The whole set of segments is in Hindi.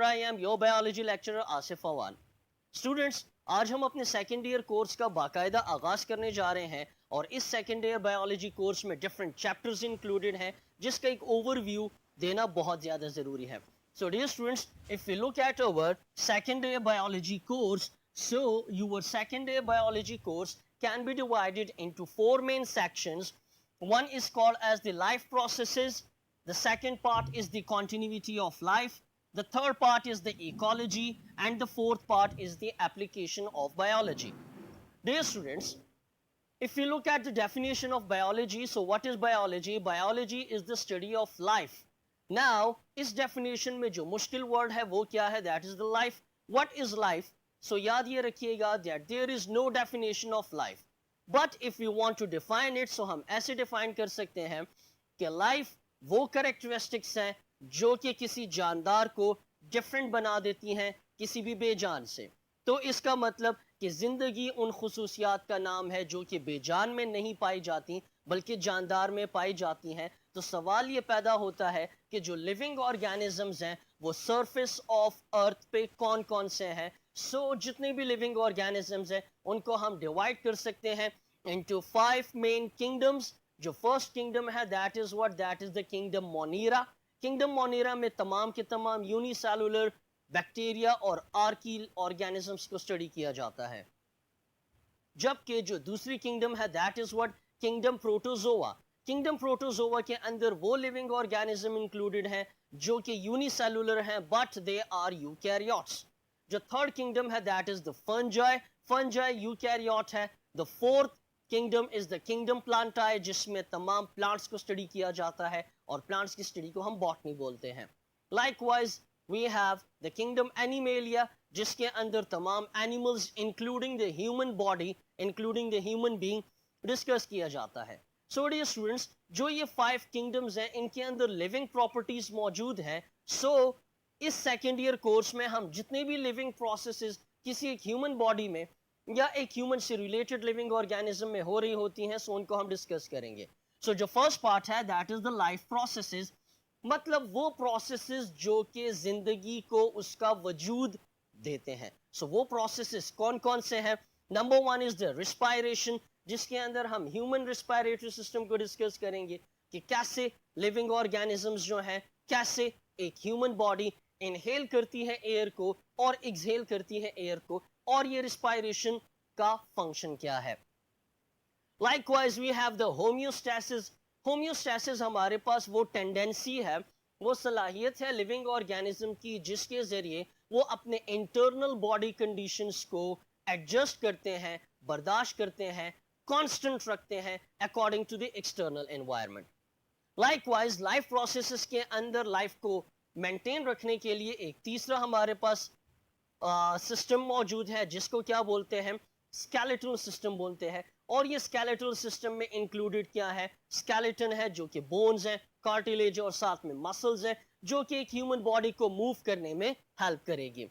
I am your biology lecturer Asif Awan. Students, आज हम अपने सेकेंड ईयर कोर्स का बाकायदा आगाज करने जा रहे हैं और इस सेकेंड ईयर बायोलॉजी कोर्स में डिफरेंट चैप्टर्स इंक्लूडेड हैं जिसका एक ओवरव्यू देना बहुत ज़्यादा ज़रूरी है। So dear students, if we look at our second year biology course, so your second year biology course can be divided into four main sections. One is called as the life processes, the second part is the continuity of life, the third part is the ecology, and the fourth part is the application of biology. Dear students, if you look at the definition of biology, so what is biology? Biology is the study of life. Now, इस definition में जो मुश्किल word है वो क्या है? That is the life. What is life? So याद ये रखिएगा that there is no definition of life. But if you want to define it, so हम ऐसे define कर सकते हैं कि life वो characteristics हैं जो कि किसी जानदार को different बना देती हैं किसी भी बेजान से। तो इसका मतलब कि ज़िंदगी उन खुसूसियात का नाम है जो कि बेजान में नहीं पाई जाती बल्कि जानदार में पाई जाती हैं। तो सवाल ये पैदा होता है कि जो लिविंग ऑर्गेनिजम्स हैं वो सरफेस ऑफ अर्थ पे कौन कौन से हैं। सो जितने भी लिविंग ऑर्गेनिजम्स हैं उनको हम डिवाइड कर सकते हैं इनटू 5 मेन किंगडम्स। जो फर्स्ट किंगडम है that is the kingdom Monera. Kingdom Monera में तमाम के तमाम यूनिसेलुलर बैक्टीरिया और आर्की ऑर्गेनिजम्स को स्टडी किया जाता है। जबकि जो दूसरी किंगडम है that is kingdom Protozoa. Kingdom Protozoa के अंदर वो लिविंग ऑर्गेनिज्म इंक्लूडेड हैं जो कि यूनिसेलुलर हैं बट दे आर यूकैरियोट्स। जो थर्ड किंगडम है that is the fungi. Fungi eukaryote है। The fourth kingdom is the kingdom Plantae जिसमें तमाम प्लांट्स को स्टडी किया जाता है और प्लांट्स की स्टडी को हम बॉटनी बोलते हैं। Likewise we have the kingdom animalia जिसके अंदर तमाम animals including the human body including the human being discuss किया जाता है। So dear students, जो ये 5 kingdoms हैं इनके अंदर living properties मौजूद हैं। So इस सेकेंड ईयर कोर्स में हम जितने भी living processes किसी एक human body में या एक human से related living organism में हो रही होती हैं so उनको हम डिस्कस करेंगे। So जो फर्स्ट पार्ट है that is the life processes, मतलब वो प्रोसेसेस जो कि जिंदगी को उसका वजूद देते हैं। सो वो प्रोसेसेस कौन कौन से हैं? नंबर 1 इज द रिस्पायरेशन जिसके अंदर हम ह्यूमन रिस्पायरेटरी सिस्टम को डिस्कस करेंगे कि कैसे लिविंग ऑर्गेनिजम्स जो हैं कैसे एक ह्यूमन बॉडी इनहेल करती है एयर को और एक्सहेल करती है एयर को और ये रिस्पायरेशन का फंक्शन क्या है। Likewise we have the homeostasis. Homeostasis हमारे पास वो टेंडेंसी है वो सलाहियत है लिविंग ऑर्गेनिज्म की जिसके ज़रिए वो अपने इंटरनल बॉडी कंडीशंस को एडजस्ट करते हैं बर्दाश्त करते हैं कांस्टेंट रखते हैं according to the external environment. Likewise life processes के अंदर लाइफ को मेंटेन रखने के लिए एक तीसरा हमारे पास सिस्टम मौजूद है जिसको क्या बोलते हैं? स्केलेटल सिस्टम बोलते हैं। और ये स्केलेटल सिस्टम में इंक्लूडेड क्या है? स्केलेटन है जो कि बोन्स हैं, कार्टिलेज और साथ में मसल्स हैं जो कि एक ह्यूमन बॉडी को मूव करने में हेल्प करेगी।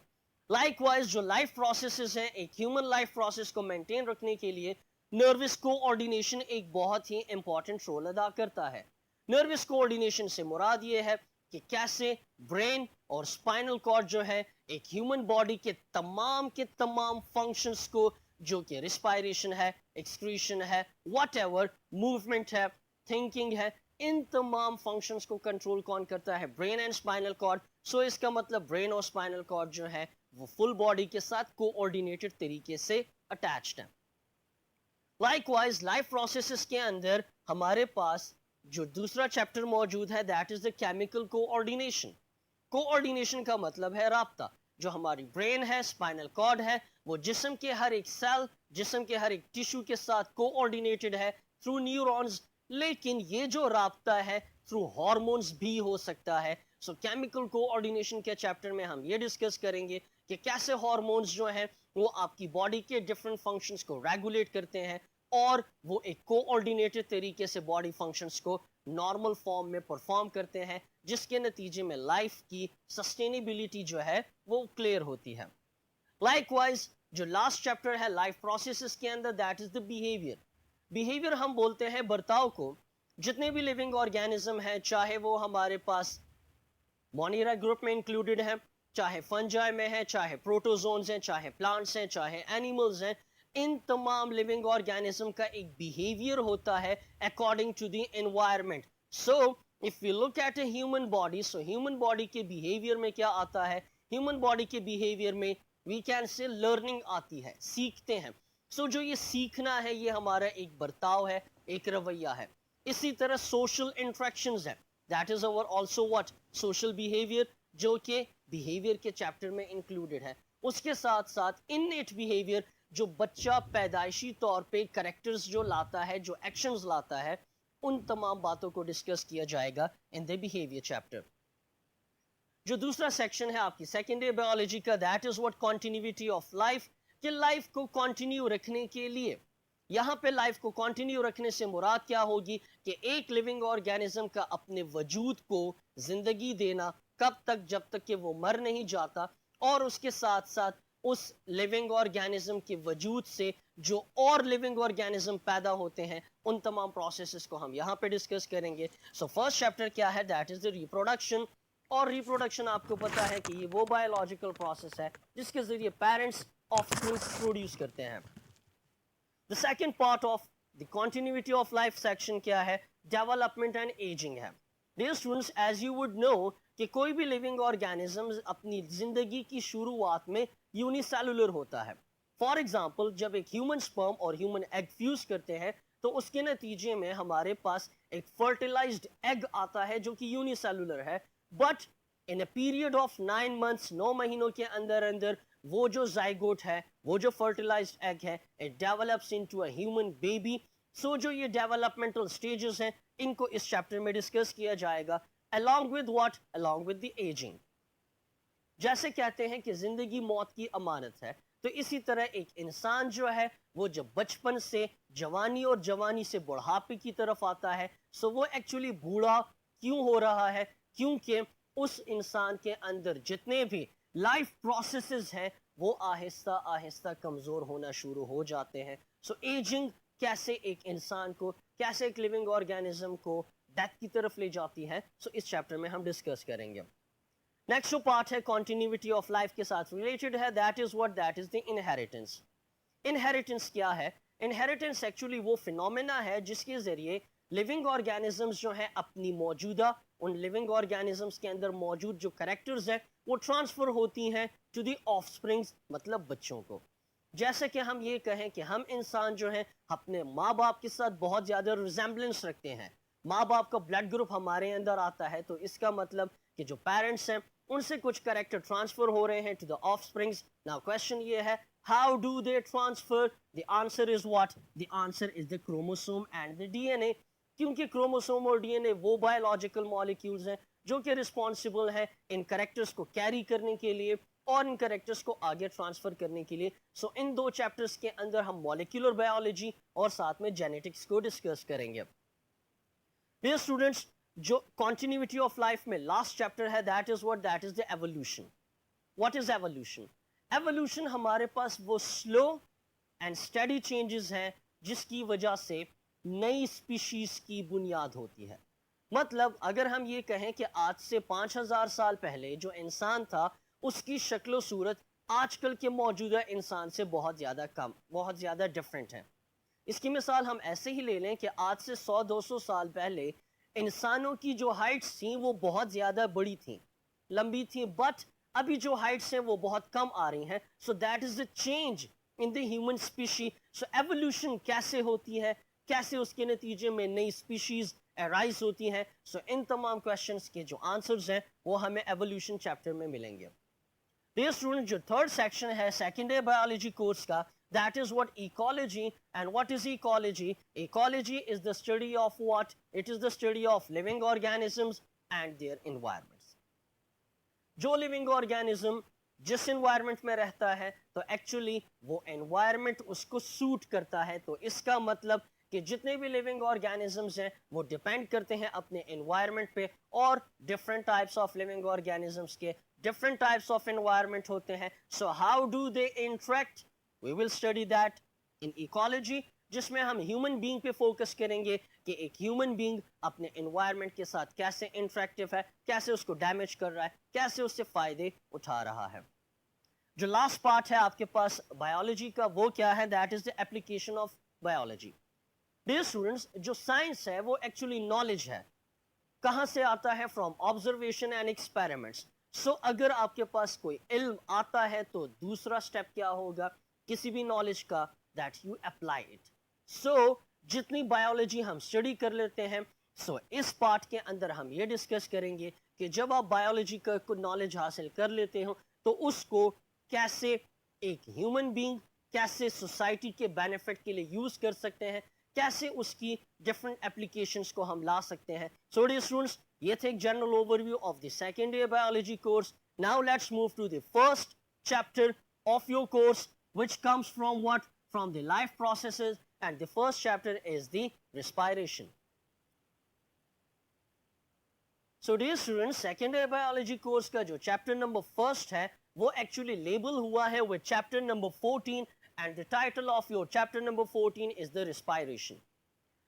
लाइकवाइज जो लाइफ प्रोसेसेस हैं एक ह्यूमन लाइफ प्रोसेस को मेंटेन रखने के लिए नर्वस कोऑर्डिनेशन एक बहुत ही इंपॉर्टेंट रोल अदा करता है। नर्वस कोऑर्डिनेशन से मुराद ये है कि कैसे ब्रेन और स्पाइनल कॉर्ड जो है एक ह्यूमन बॉडी के तमाम फंक्शंस को जो कि रिस्पायरेशन है एक्सक्रीशन है व्हाटएवर मूवमेंट है थिंकिंग है इन तमाम फंक्शंस को कंट्रोल कौन करता है? Brain and spinal cord. So इसका मतलब ब्रेन और स्पाइनल कॉर्ड जो है वो फुल बॉडी के साथ कोऑर्डिनेटेड तरीके से अटैच्ड है। लाइकवाइज लाइफ प्रोसेसेस के अंदर हमारे पास जो दूसरा चैप्टर मौजूद है that is the chemical coordination. Coordination का मतलब है राब्ता। जो हमारी ब्रेन है स्पाइनल कॉर्ड है वो जिस्म के हर एक सेल जिस्म के हर एक टिश्यू के साथ कोऑर्डिनेटेड है थ्रू न्यूरॉन्स, लेकिन ये जो राब्ता है थ्रू हार्मोन्स भी हो सकता है। सो केमिकल कोऑर्डिनेशन के चैप्टर में हम ये डिस्कस करेंगे कि कैसे हार्मोन्स जो हैं वो आपकी बॉडी के डिफरेंट फंक्शंस को रेगुलेट करते हैं और वो एक कोऑर्डिनेटेड तरीके से बॉडी फंक्शंस को नॉर्मल फॉर्म में परफॉर्म करते हैं जिसके नतीजे में लाइफ की सस्टेनेबिलिटी जो है वो क्लियर होती है। लाइकवाइज जो लास्ट चैप्टर है लाइफ प्रोसेसेस के अंदर that is the behaviour. Behaviour हम बोलते हैं बर्ताव को। जितने भी लिविंग ऑर्गेनिज्म हैं चाहे वो हमारे पास मोनीरा ग्रुप में इंक्लूडेड है चाहे फंजाई में है, चाहे प्रोटोजोन्स हैं, चाहे प्लांट्स हैं, चाहे एनिमल्स हैं, इन तमाम लिविंग ऑर्गेनिज्म का एक बिहेवियर होता है according to the environment. So if you look at a human body, so human body के बिहेवियर में क्या आता है? ह्यूमन बॉडी के बिहेवियर में वी कैन से लर्निंग आती है, सीखते हैं. सो जो ये सीखना है ये हमारा एक बर्ताव है, एक रवैया है. इसी तरह सोशल इंटरेक्शंस है, that is our also what social behaviour, जो कि बिहेवियर के चैप्टर में इंक्लूडेड है. उसके साथ साथ इननेट बिहेवियर, जो बच्चा पैदाइशी तौर पे कैरेक्टर्स जो लाता है, जो एक्शंस लाता है, उन तमाम बातों को डिस्कस किया जाएगा इन द बिहेवियर चैप्टर. जो दूसरा सेक्शन है आपकी सेकेंड ईयर बायोलॉजी का, that is what continuity of life, कि लाइफ को कंटिन्यू रखने के लिए, यहाँ पे लाइफ को कंटिन्यू रखने से मुराद क्या होगी कि एक लिविंग ऑर्गेनिज्म का अपने वजूद को जिंदगी देना, कब तक? जब तक कि वो मर नहीं जाता, और उसके साथ साथ उस लिविंग ऑर्गेनिज्म के वजूद से जो और लिविंग ऑर्गेनिज्म पैदा होते हैं, उन तमाम प्रोसेसेस को हम यहाँ पे डिस्कस करेंगे. सो फर्स्ट चैप्टर क्या है? That is the reproduction. और रिप्रोडक्शन आपको पता है कि ये वो बायोलॉजिकल प्रोसेस है जिसके जरिए पेरेंट्स ऑफस्प्रिंग प्रोड्यूस करते हैं. The second part of the continuity of life section क्या है? डेवलपमेंट एंड एजिंग है. Dear students, as you would know कि कोई भी लिविंग ऑर्गेनिज्म अपनी जिंदगी की शुरुआत में यूनिसेलुलर होता है. फॉर एग्जाम्पल, जब एक ह्यूमन स्पर्म और ह्यूमन एग फ्यूज करते हैं तो उसके नतीजे में हमारे पास एक फर्टिलाइज्ड एग आता है जो कि यूनिसेलुलर है. But in a period of 9 months, 9 महीनों के अंदर अंदर वो जो जाइगोट है, वो जो फर्टिलाइज्ड एग है, it develops into a human baby. So जो ये डेवलपमेंटल स्टेजेस हैं, इनको इस चैप्टर में डिस्कस किया जाएगा along with what? Along with the aging. जैसे कहते हैं कि जिंदगी मौत की अमानत है, तो इसी तरह एक इंसान जो है वो जब बचपन से जवानी और जवानी से बुढ़ापे की तरफ आता है, सो वो एक्चुअली बूढ़ा क्यों हो रहा है? क्योंकि उस इंसान के अंदर जितने भी लाइफ प्रोसेसेस हैं वो आहिस्ता आहिस्ता कमज़ोर होना शुरू हो जाते हैं. सो एजिंग कैसे एक इंसान को, कैसे एक लिविंग ऑर्गेनिज्म को डेथ की तरफ ले जाती है, सो इस चैप्टर में हम डिस्कस करेंगे. नेक्स्ट जो पार्ट है कंटिन्यूटी ऑफ लाइफ के साथ रिलेटेड है, that is what? That is the inheritance. Inheritance क्या है? इनहेरिटेंस एक्चुअली वो फिनोमेना है जिसके जरिए लिविंग ऑर्गेनिजम्स जो हैं अपनी मौजूदा, उन लिविंग ऑर्गेनिजम्स के अंदर मौजूद जो कैरेक्टर्स हैं वो ट्रांसफर होती हैं टू द ऑफस्प्रिंग्स, मतलब बच्चों को. जैसे कि हम ये कहें कि हम इंसान जो हैं अपने माँ बाप के साथ बहुत ज़्यादा रिजेम्बलेंस रखते हैं, माँ बाप का ब्लड ग्रुप हमारे अंदर आता है, तो इसका मतलब कि जो पेरेंट्स हैं उनसे कुछ कैरेक्टर ट्रांसफर हो रहे हैं to the offsprings. Now question ये है, how do they transfer? The answer is what? The answer is the chromosome and the DNA. क्योंकि क्रोमोसोम और डीएनए वो बायोलॉजिकल मॉलिक्यूल्स हैं जो कि रिस्पॉन्सिबल है इन कैरेक्टर्स को कैरी करने के लिए और इन कैरेक्टर्स को आगे ट्रांसफर करने के लिए. सो इन दो चैप्टर्स के अंदर हम मॉलिक्यूलर बायोलॉजी और साथ में जेनेटिक्स को डिस्कस करेंगे. डियर स्टूडेंट्स, जो कंटिन्यूटी ऑफ लाइफ में लास्ट चैप्टर है, that is what? That is the evolution. What is evolution? Evolution हमारे पास वो स्लो एंड स्टडी चेंजेस हैं जिसकी वजह से नई स्पीशीज की बुनियाद होती है. मतलब अगर हम ये कहें कि आज से 5000 साल पहले जो इंसान था उसकी शक्ल सूरत आजकल के मौजूदा इंसान से बहुत ज़्यादा कम, बहुत ज़्यादा डिफरेंट है. इसकी मिसाल हम ऐसे ही ले लें कि आज से 100-200 साल पहले इंसानों की जो हाइट्स थी वो बहुत ज़्यादा बड़ी थी, लंबी थी, बट अभी जो हाइट्स हैं वो बहुत कम आ रही हैं. So that is the change in the human species. So evolution कैसे होती है, कैसे उसके नतीजे में नई स्पीशीज अराइज होती हैं. सो इन तमाम क्वेश्चंस के जो आंसर्स हैं वो हमें एवोल्यूशन चैप्टर में मिलेंगे. डियर स्टूडेंट, जो थर्ड सेक्शन है सेकेंड ईयर बायोलॉजी कोर्स का, that is what ecology. And what is ecology? Ecology is the study of what? It is the study of living organisms and their environments. जो living organism जिस environment में रहता है तो actually वो environment उसको suit करता है. तो इसका मतलब कि जितने भी living organisms हैं वो depend करते हैं अपने environment पे, और different types of living organisms के different types of environment होते हैं. So how do they interact? We will study that in ecology. जिसमें हम ह्यूमन बीइंग पे फोकस करेंगे कि एक ह्यूमन बीइंग अपने एनवायरनमेंट के साथ कैसे इंटरेक्टिव है, कैसे उसको डैमेज कर रहा है, कैसे उससे फायदे उठा रहा है। जो लास्ट पार्ट है आपके पास बायोलॉजी का, वो क्या है? That is the application of biology. Dear students, जो साइंस है वो एक्चुअली नॉलेज है। कहां से आता है? From observation and experiments. So अगर आपके पास कोई इल्म आता है तो दूसरा स्टेप क्या होगा किसी भी नॉलेज का? That you apply it. So जितनी बायोलॉजी हम स्टडी कर लेते हैं, सो इस पार्ट के अंदर हम ये डिस्कस करेंगे कि जब आप बायोलॉजी का कुछ नॉलेज हासिल कर लेते हो तो उसको कैसे एक ह्यूमन बीइंग, कैसे सोसाइटी के बेनिफिट के लिए यूज कर सकते हैं, कैसे उसकी डिफरेंट एप्लीकेशंस को हम ला सकते हैं। सो डियर स्टूडेंट्स, ये थे एक general overview of the second year biology course. Now let's move to the first chapter of your course, which comes from what? From the life processes, and the first chapter is the respiration. So dear students, second year biology course का जो chapter number first है वो actually label हुआ है with chapter number 14, and the title of your chapter number 14 is the respiration.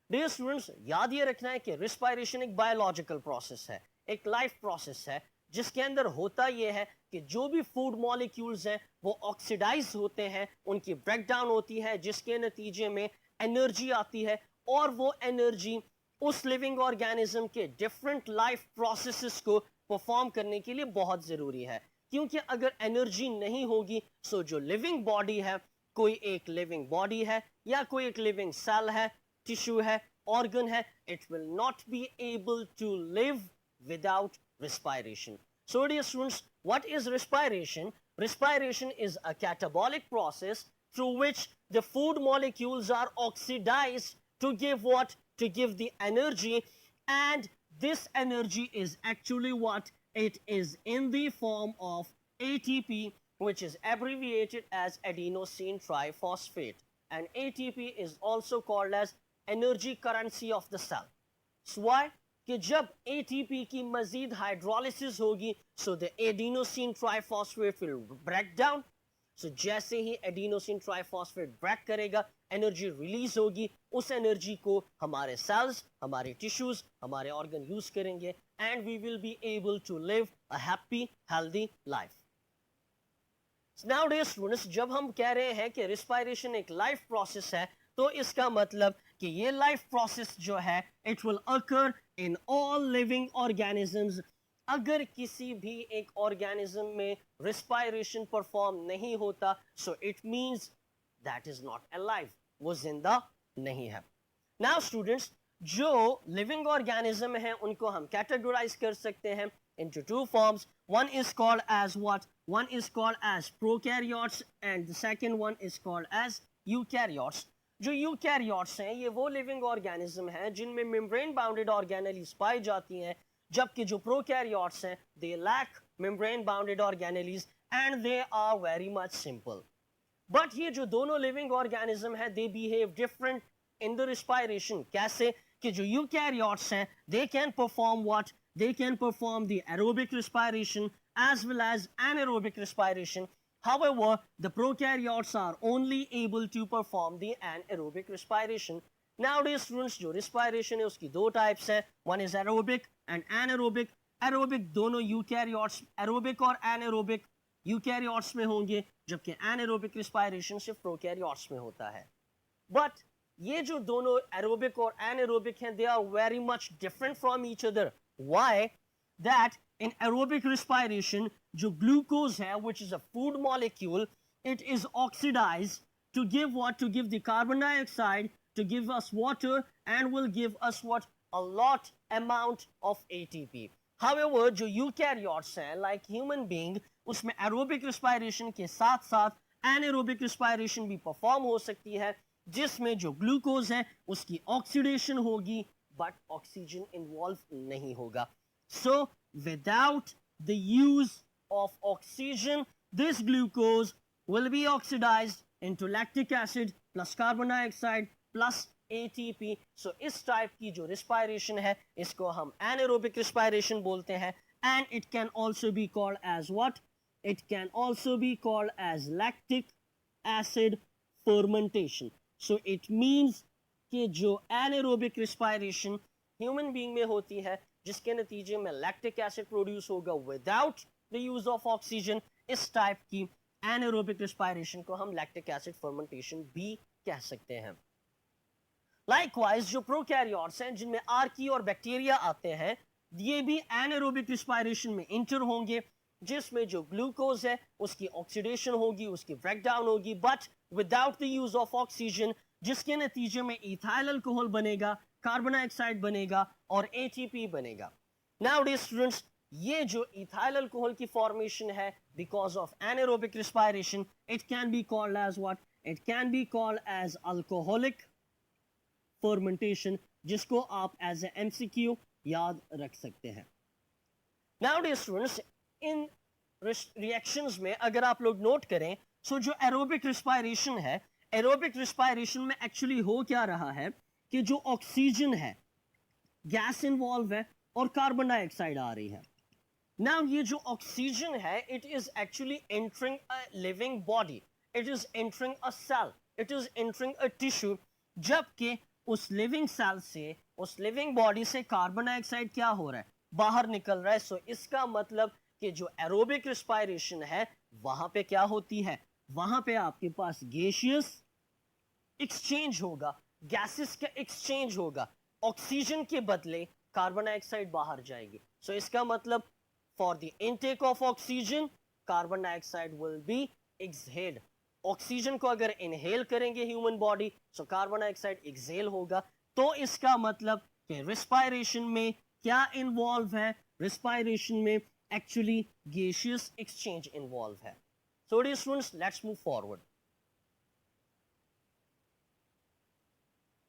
Dear students, याद ये रखना है कि respiration एक biological process है, एक life process है, जिसके अंदर होता यह है कि जो भी फूड मॉलिक्यूल्स हैं वो ऑक्सीडाइज होते हैं, उनकी ब्रेकडाउन होती है, जिसके नतीजे में एनर्जी आती है, और वो एनर्जी उस लिविंग ऑर्गेनिज्म के डिफरेंट लाइफ प्रोसेसेस को परफॉर्म करने के लिए बहुत ज़रूरी है। क्योंकि अगर एनर्जी नहीं होगी, सो जो लिविंग बॉडी है, कोई एक लिविंग बॉडी है या कोई एक लिविंग सेल है, टिश्यू है, ऑर्गन है, it will not be able to live without respiration. So dear students, what is respiration? Respiration is a catabolic process through which the food molecules are oxidized to give what? To give the energy, and this energy is actually what? It is in the form of ATP, which is abbreviated as adenosine triphosphate, and ATP is also called as energy currency of the cell. So why? कि जब ATP की मजीद हाइड्रोलिसिस होगी, so the adenosine triphosphate will break down. So जैसे ही एडिनोसिन ट्राइफॉस्फेट ब्रेक करेगा, एनर्जी रिलीज होगी, उस एनर्जी को हमारे सेल्स, हमारे टिश्यूज, हमारे ऑर्गन यूज करेंगे, and we will be able to live a happy healthy life. Now dear students, जब हम कह रहे हैं कि रिस्पायरेशन एक लाइफ प्रोसेस है, तो इसका मतलब कि ये लाइफ प्रोसेस जो है it will occur in all living organisms. अगर किसी भी एक ऑर्गेनिज्म में रिस्पायरेशन परफॉर्म नहीं होता, so it means that is not alive, वो जिंदा नहीं है। नाउ स्टूडेंट्स, जो लिविंग ऑर्गेनिज्म है उनको हम कैटेगराइज कर सकते हैं into two forms. One is called as what? One is called as prokaryotes, and the second one is called as eukaryotes. जो यूकैरियोट्स हैं ये वो लिविंग ऑर्गेनिज्म हैं जिनमें मेम्ब्रेन बाउंडेड ऑर्गेनेलीज पाई जाती हैं, जबकि जो प्रोकैरियोट्स हैं they lack membrane bounded organelles and they are very much simple. But ये जो दोनों लिविंग ऑर्गेनिज्म हैं they behave different in the respiration. कैसे? कि जो यूकैरियोट्स हैं they can perform what? They can perform the aerobic respiration as well as anaerobic respiration. However, the prokaryotes are only able to perform the anaerobic respiration. Nowadays, students, जो respiration है उसकी दो types है. One is aerobic and anaerobic. Aerobic दोनों eukaryotes, aerobic और anaerobic eukaryotes में होंगे, जबकि anaerobic respiration सिर्फ prokaryotes में होता है. But ये जो दोनों aerobic और anaerobic हैं, they are very much different from each other. Why? That in aerobic respiration, जो glucose है, which is a food molecule, it is oxidized to give what? To give the carbon dioxide, to give us water, and will give us what? A lot amount of ATP. However, जो eukaryotes हैं, like human being, उसमें aerobic respiration के साथ साथ anaerobic respiration भी perform हो सकती है, जिसमें जो glucose है उसकी oxidation होगी, but oxygen involved नहीं होगा. So without the use of oxygen, this glucose will be oxidized into lactic acid plus carbon dioxide plus ATP. So इस type की जो respiration है इसको हम anaerobic respiration बोलते हैं, and it can also be called as what? It can also be called as lactic acid fermentation. So it means कि जो एनारोबिक रिस्पायरेशन ह्यूमन बीइंग में होती है, जिसके नतीजे में लैक्टिक एसिड प्रोड्यूस होगा without the use of oxygen, इस टाइप की एनारोबिक रिस्पायरेशन को हम लैक्टिक एसिड फर्मेंटेशन भी कह सकते हैं। लाइकवाइज जो प्रोकैरियोट्स हैं जिनमें आर्की और बैक्टीरिया आते हैं, ये भी एनारोबिक रिस्पायरेशन में इंटर होंगे, जिसमें जो ग्लूकोज है उसकी ऑक्सीडेशन होगी, उसकी ब्रेकडाउन होगी, but without the use of oxygen, जिसके नतीजे में इथाइल अल्कोहल बनेगा, कार्बन डाइऑक्साइड बनेगा और एटीपी बनेगा। नाउडेज स्टूडेंट्स, ये जो इथाइल अल्कोहल की फॉर्मेशन है because of anaerobic respiration, it can be called as what? It can be called as alcoholic fermentation, जिसको आप एज ए एमसीक्यू याद रख सकते हैं। नाउडेज स्टूडेंट्स, इन रिएक्शंस में अगर आप लोग नोट करें, सो जो एरोबिक रिस्पायरेशन है, एरोबिक रिस्पायरेशन में एक्चुअली हो क्या रहा है कि जो ऑक्सीजन है, गैस इन्वॉल्व है और कार्बन डाइऑक्साइड आ रही है। नाउ ये जो ऑक्सीजन है, it is actually entering a living body, it is entering a cell, it is entering a tissue, जबकि उस लिविंग सेल से, उस लिविंग बॉडी से कार्बन डाइऑक्साइड क्या हो रहा है? बाहर निकल रहा है। सो इसका मतलब कि जो एरोबिक रिस्पायरेशन है वहां पे क्या होती है? वहां पे आपके पास गैसियस एक्सचेंज होगा, गैसेस का एक्सचेंज होगा, ऑक्सीजन के बदले कार्बन डाइऑक्साइड बाहर जाएगी। सो इसका मतलब for the intake of oxygen, carbon dioxide will be exhaled. Oxygen को अगर इनहेल करेंगे human body, so carbon dioxide exhale होगा। तो इसका मतलब कि रिस्पायरेशन में क्या इन्वॉल्व है? रिस्पायरेशन में एक्चुअली गैसियस एक्सचेंज इन्वॉल्व है। So dear students, let's move forward.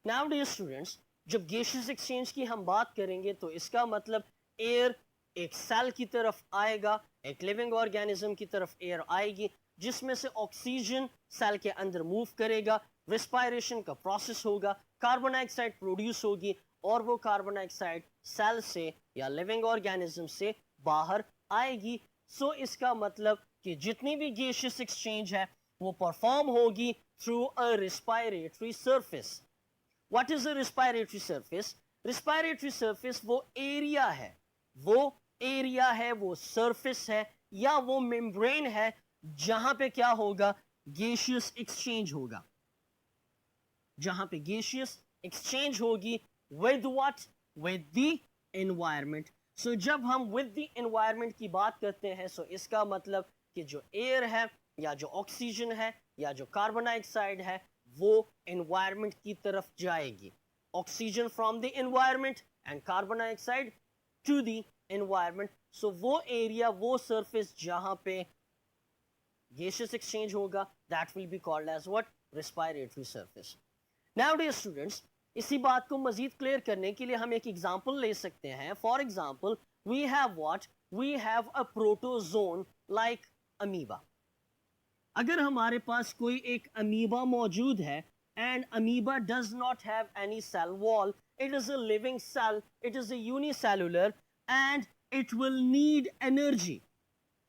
Now dear students, जब गैसियस एक्सचेंज की हम बात करेंगे तो इसका मतलब एयर एक सेल की तरफ आएगा, एक लिविंग ऑर्गेनिज्म की तरफ एयर आएगी, जिसमें से ऑक्सीजन सेल के अंदर मूव करेगा, रिस्पायरेशन का प्रोसेस होगा, कार्बन डाइऑक्साइड प्रोड्यूस होगी और वो कार्बन डाइऑक्साइड सेल से या लिविंग ऑर्गेनिज्म से बाहर आएगी। सो इसका मतलब कि जितनी भी गैसियस एक्सचेंज है वो परफॉर्म होगी through a respiratory surface. What is a respiratory surface? Respiratory surface वो एरिया है, वो एरिया है, वो सरफेस है या वो मेम्ब्रेन है जहां पे क्या होगा? गैसियस एक्सचेंज होगा, जहां पे गैसियस एक्सचेंज होगी with what? With the environment. So जब हम विद द एनवायरनमेंट की बात करते हैं, सो इसका मतलब कि जो एयर है या जो ऑक्सीजन है या जो कार्बन डाइऑक्साइड है वो एनवायरनमेंट की तरफ जाएगी। Oxygen from the environment and carbon dioxide to the environment. So वो एरिया, वो सरफेस जहां पे गैसियस एक्सचेंज होगा, that will be called as what? Respiratory surface. Now dear students, इसी बात को मजीद क्लियर करने के लिए हम एक एग्जांपल ले सकते हैं। For example, we have what? We have a protozoan like amoeba. अगर हमारे पास कोई एक अमीबा मौजूद है and amoeba does not have any cell wall, it is a living cell, it is a unicellular and it will need energy,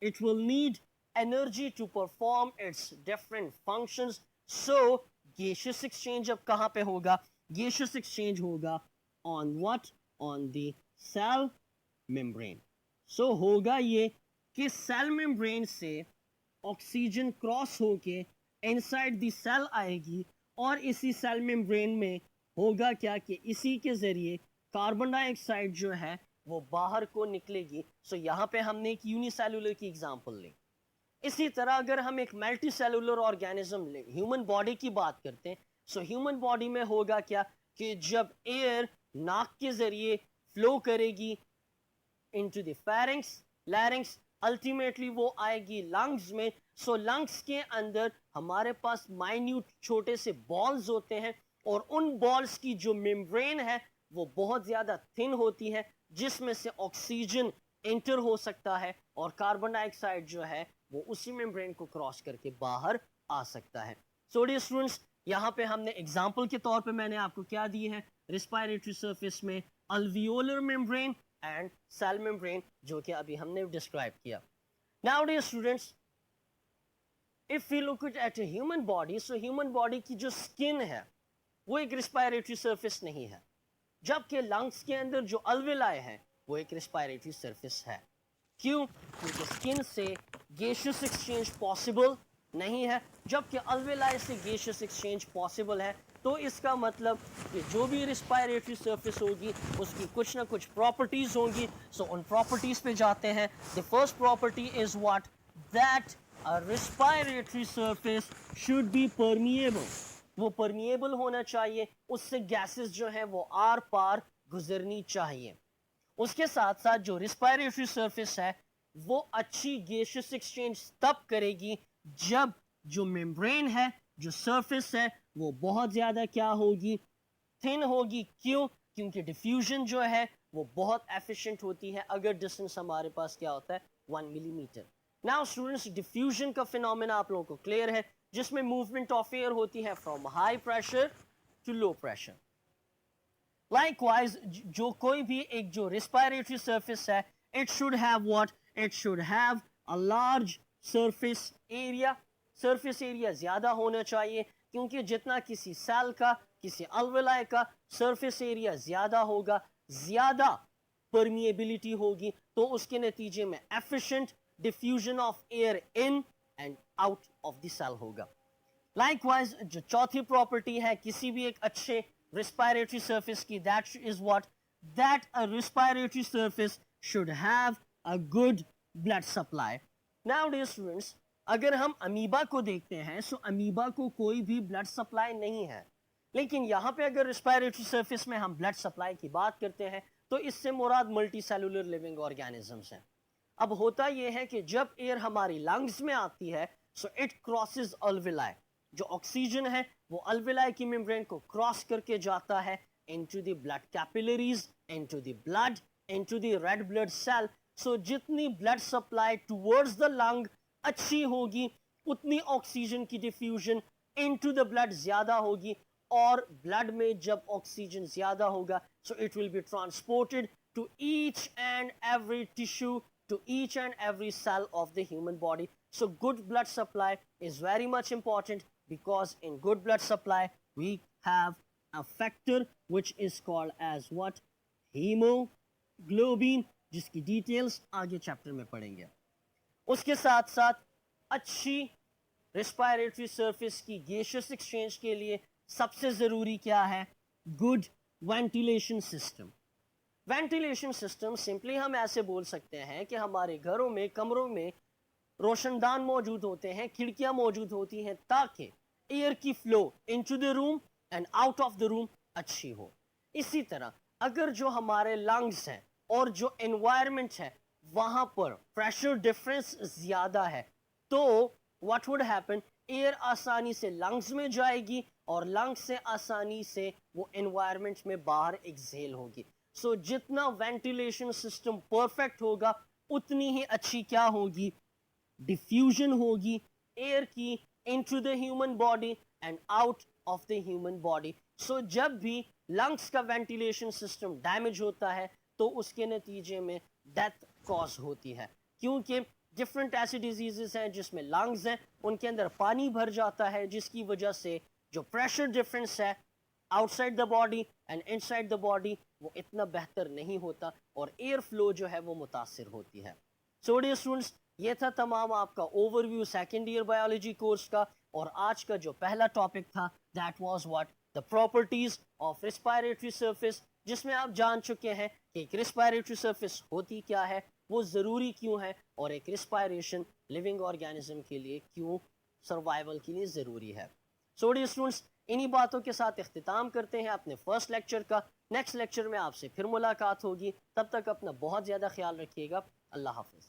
it will need energy to perform its different functions. So gaseous exchange अब कहाँ पे होगा? gaseous exchange होगा on what? on the cell membrane. So होगा ये कि cell membrane से ऑक्सीजन क्रॉस होके इनसाइड द सेल आएगी और इसी सेल मेम्ब्रेन में होगा क्या कि इसी के जरिए कार्बन डाइऑक्साइड जो है वो बाहर को निकलेगी। सो यहाँ पे हमने एक यूनिसेलुलर की एग्जांपल ली। इसी तरह अगर हम एक मल्टी सेलुलर ऑर्गेनिज्म ले, ह्यूमन बॉडी की बात करते हैं, सो ह्यूमन बॉडी में होगा क्या कि जब एयर नाक के जरिए फ्लो करेगी into the pharynx, larynx, ultimately वो आएगी लंग्स में। सो लंग्स के अंदर हमारे पास माइन्यूट छोटे से बॉल्स होते हैं और उन बॉल्स की जो मेम्ब्रेन है वो बहुत ज़्यादा थिन होती है, जिसमें से ऑक्सीजन एंटर हो सकता है और कार्बन डाइऑक्साइड जो है वो उसी मेम्ब्रेन को क्रॉस करके बाहर आ सकता है। सो डियर स्टूडेंट्स, यहाँ पे हमने एग्जाम्पल के तौर पे मैंने आपको क्या दी है? रिस्पायरेटरी सरफेस में alveolar membrane and cell membrane, जो कि अभी हमने डिस्क्राइब किया। Now dear students, if we look at a human body, so human body की जो स्किन है वो एक रिस्पायरेटरी सरफेस नहीं है, जबकि लंग्स के अंदर जो अल्वेलाई है वो एक रिस्पायरेटरी सरफेस है। क्यों? क्योंकि स्किन से गैसियस एक्सचेंज पॉसिबल नहीं है, जबकि अल्वेलाई से गैसियस एक्सचेंज पॉसिबल है। तो इसका मतलब कि जो भी रिस्पायरेटरी सरफेस होगी उसकी कुछ ना कुछ प्रॉपर्टीज होंगी। सो उन प्रॉपर्टीज पे जाते हैं। The first property is what? That a respiratory surface should be permeable. वो परमिएबल होना चाहिए, उससे गैसेस जो है वो आर पार गुजरनी चाहिए। उसके साथ साथ जो रिस्पायरेटरी सरफेस है वो अच्छी गैसियस एक्सचेंज तब करेगी जब जो मेम्ब्रेन है, जो सरफेस है, वो बहुत ज्यादा क्या होगी? थिन होगी। क्यों? क्योंकि डिफ्यूजन जो है वो बहुत एफिशिएंट होती है अगर डिस्टेंस हमारे पास क्या होता है? 1 मिलीमीटर। नाउ स्टूडेंट्स, डिफ्यूजन का फिनोमेना आप लोगों को क्लियर है, जिसमें मूवमेंट ऑफ एयर होती है from high pressure to low pressure. Likewise जो कोई भी एक जो रिस्पायरेटरी सरफेस है, it should have what? It should have a large surface area. Surface area ज्यादा होना चाहिए, क्योंकि जितना किसी सेल का, किसी अल्वेलाई का सरफेस एरिया ज्यादा होगा, ज्यादा परमिएबिलिटी होगी, तो उसके नतीजे में efficient diffusion of air in and out of the cell होगा। लाइकवाइज जो चौथी प्रॉपर्टी है किसी भी एक अच्छे रिस्पायरेटरी सरफेस की, that is what? That a respiratory surface should have a good blood supply. Nowadays students, अगर हम अमीबा को देखते हैं, सो अमीबा को कोई भी ब्लड सप्लाई नहीं है, लेकिन यहाँ पे अगर रिस्पायरेटरी सरफेस में हम ब्लड सप्लाई की बात करते हैं तो इससे मुराद मल्टी सेलुलर लिविंग ऑर्गेनिजम्स हैं। अब होता यह है कि जब एयर हमारी लंग्स में आती है, सो इट क्रॉसेस अल्वेलाई। जो ऑक्सीजन है वो अल्वेलाई की मेम्ब्रेन को क्रॉस करके जाता है into the blood capillaries, into the blood, into the red blood cell. So जितनी blood supply towards the lung अच्छी होगी, उतनी ऑक्सीजन की डिफ्यूजन इनटू द ब्लड ज्यादा होगी, और ब्लड में जब ऑक्सीजन ज्यादा होगा, so it will be transported to each and every tissue, to each and every cell of the human body. So good blood supply is very much important, because in good blood supply we have a factor which is called as what? Hemoglobin, जिसकी details आगे chapter में पढ़ेंगे। उसके साथ साथ अच्छी respiratory surface की gaseous exchange के लिए सबसे ज़रूरी क्या है? Good ventilation system। Ventilation system simply हम ऐसे बोल सकते हैं कि हमारे घरों में, कमरों में रोशनदान मौजूद होते हैं, खिड़कियां मौजूद होती हैं, ताकि एयर की flow into the room and out of the room अच्छी हो। इसी तरह अगर जो हमारे लंग्स हैं और जो एनवायरनमेंट है वहां पर प्रेशर डिफरेंस ज्यादा है, तो व्हाट वुड हैपन? एयर आसानी से लंग्स में जाएगी और लंग्स से आसानी से वो एनवायरनमेंट में बाहर एक्सहेल होगी। सो जितना वेंटिलेशन सिस्टम परफेक्ट होगा, उतनी ही अच्छी क्या होगी? डिफ्यूजन होगी एयर की into the human body and out of the human body. So जब भी लंग्स का वेंटिलेशन सिस्टम डैमेज होता है तो उसके नतीजे में डेथ कॉज होती है, क्योंकि डिफरेंट ऐसी डिजीजेस हैं जिसमें लंग्स हैं, उनके अंदर पानी भर जाता है, जिसकी वजह से जो प्रेशर डिफरेंस है outside the body and inside the body वो इतना बेहतर नहीं होता, और एयर फ्लो जो है वो मुतासिर होती है। सो डियर स्टूडेंट्स, ये था तमाम आपका overview second year biology course का, और आज का जो पहला टॉपिक था that was what? The properties of respiratory surface, जिसमें आप जान चुके हैं कि एक रिस्पायरेटरी सरफेस होती क्या है, वो ज़रूरी क्यों है, और एक रिस्पायरेशन लिविंग ऑर्गेनिज्म के लिए क्यों, सर्वाइवल के लिए ज़रूरी है। सो डियर स्टूडेंट्स, इन्हीं बातों के साथ इख्तिताम करते हैं अपने फर्स्ट लेक्चर का। नेक्स्ट लेक्चर में आपसे फिर मुलाकात होगी, तब तक अपना बहुत ज़्यादा ख्याल रखिएगा। अल्लाह हाफिज़।